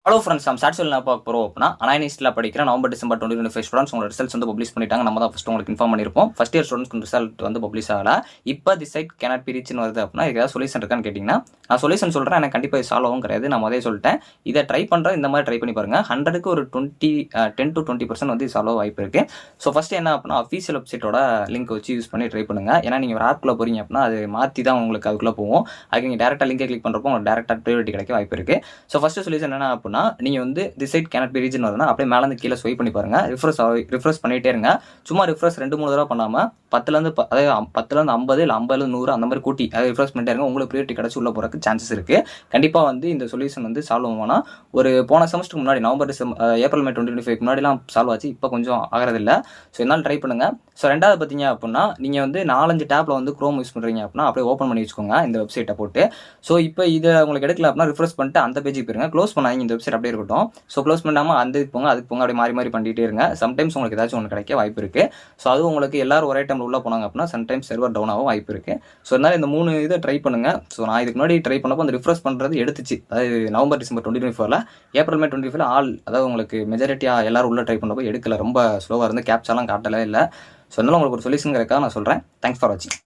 Hello friends, நம்ம start என்ன பார்க்க போகிறோம் அப்படின்னா, அனாயினிஸ்ட்டில் படிக்கிற நவம்பர் டிசம்பர் 2025 ஸ்டூடெண்ட்ஸ் உங்களோட ரிசல்ட்ஸ் வந்து பப்ளிஷ் பண்ணிட்டாங்க. நம்ம தான் ஃபஸ்ட்டு உங்களுக்கு இன்ஃபார்ம் பண்ணியிருப்போம். ஃபஸ்ட் இயர் ஸ்டூடெண்ட்ஸ்க்கு ரிசல்ட் வந்து பப்ளிஷ் ஆகல. இப்போ தி சைட் கேனாட் பி ரீச்னு வருது அப்படின்னா, இதுக்கு ஏதாவது சொல்யூஷன் இருக்கான்னு கேட்டிங்கன்னா, நான் சொல்யூஷன் சொல்கிறேன். எனக்கு கண்டிப்பாக இது சால்வ் ஆகும் கிடையாது. நான் முதலே சொல்லிட்டேன். இதை ட்ரை பண்ணுறேன். இந்த மாதிரி ட்ரை பண்ணி பாருங்கள். 100க்கு ஒரு 10 to 20% வந்து சால்வ் வாய்ப்பு இருக்குது. ஸோ ஃபஸ்ட்டு என்ன அப்படின்னா, அஃபீஷியல் வெப்சைட்டோட லிங்க் வச்சு யூஸ் பண்ணி ட்ரை பண்ணுங்கள். ஏன்னா நீங்கள் ஒரு ஆப்குள்ளே போகிறீங்க அப்படின்னா, அது மாற்றி தான் உங்களுக்கு அதுக்குள்ளே போகும். அதுக்கு நீங்கள் டேரெக்டாக லிங்கை கிளிக் பண்ணுறப்போ உங்களுக்கு டேரெக்டாக ப்ரையாரிட்டி கிடைக்க வாய்ப்பு இருக்குது. ஸோ ஃபஸ்ட்டு சொல்யூஷன் என்ன அப்படின்னா, நீங்கள் வந்து தி சைட் கேனாட் பி ரீச்னு வருதுன்னா அப்படியே மேலேருந்து கீழே ஸ்வைப் பண்ணி பாருங்க. ரிஃப்ரெஷ் பண்ணிட்டே இருங்க. சும்மா ரிஃப்ரெஷ் 2-3 தடவை பண்ணாமல் 10லேருந்து 50 இல்லை 50 100 அந்த மாதிரி கூட்டி அதை ரிஃப்ரெஷ் பண்ணிட்டே இருங்க. உங்களுக்கு ப்ரையாரிட்டி கிடச்சி உள்ள போகிறதுக்கு சான்சஸ் இருக்குது. கண்டிப்பாக வந்து இந்த சொல்யூஷன் வந்து சால்வ் ஆகும்னா, ஒரு போன செமஸ்டருக்கு முன்னாடி நவம்பர் ஏப்ரல் மே 2025 முன்னாடிலாம் சால்வ் ஆச்சு. இப்போ கொஞ்சம் ஆகிறதில்ல. ஸோ என்னால் ட்ரை பண்ணுங்கள். ஸோ ரெண்டாவது பார்த்தீங்க அப்படின்னா, நீங்கள் வந்து 4-5 டேப்பில் வந்து க்ரோம் யூஸ் பண்ணுறீங்க அப்படின்னா அப்படியே ஓப்பன் பண்ணி வச்சுக்கோங்க இந்த வெப்சைட்டை போட்டு. ஸோ இப்போ இதை உங்களுக்கு எடுக்கல அப்படின்னா ரிஃப்ரெஷ் பண்ணிட்டு அந்த பேஜுக்கு போயிருங்க. க்ளோஸ் பண்ணாதீங்க, இந்த வெப்சைட் அப்படியே இருக்கட்டும். ஸோ க்ளோஸ் பண்ணாமல் அந்த இதுக்கு போங்க, அதுக்கு போங்க, அப்படியே மாறி மாறி பண்ணிட்டே இருங்க. சம்டைம்ஸ் உங்களுக்கு ஏதாச்சும் ஒன்று கிடைக்க வாய்ப்பு இருக்குது. ஸோ அதுவும் உங்களுக்கு எல்லாரும் ஒரே டைமில் உள்ள போனாங்க அப்படின்னா சம்டைம்ஸ் சர்வர் டவுன் ஆகும் வாய்ப்பு இருக்குது. ஸோ அதனால் இந்த 3 இதை ட்ரை பண்ணுங்கள். ஸோ நான் இதுக்கு முன்னாடி ட்ரை பண்ணப்போ அந்த ரிஃப்ரெஷ் பண்ணுறது எடுத்துச்சு. அதாவது நவம்பர் டிசம்பர் 2024 ஏப்ரல் மே 2025 அதாவது உங்களுக்கு மெஜாரிட்டியாக எல்லாரும் உள்ள ட்ரை பண்ணப்போ எடுக்கல. ரொம்ப ஸ்லோவாக இருந்து கேப்சாலாம் காட்டலை இல்லை. ஸோ அதனால் உங்களுக்கு ஒரு சொல்யூஷன் கிடைக்காது நான் சொல்கிறேன். தேங்க்ஸ் ஃபார் வாட்சிங்.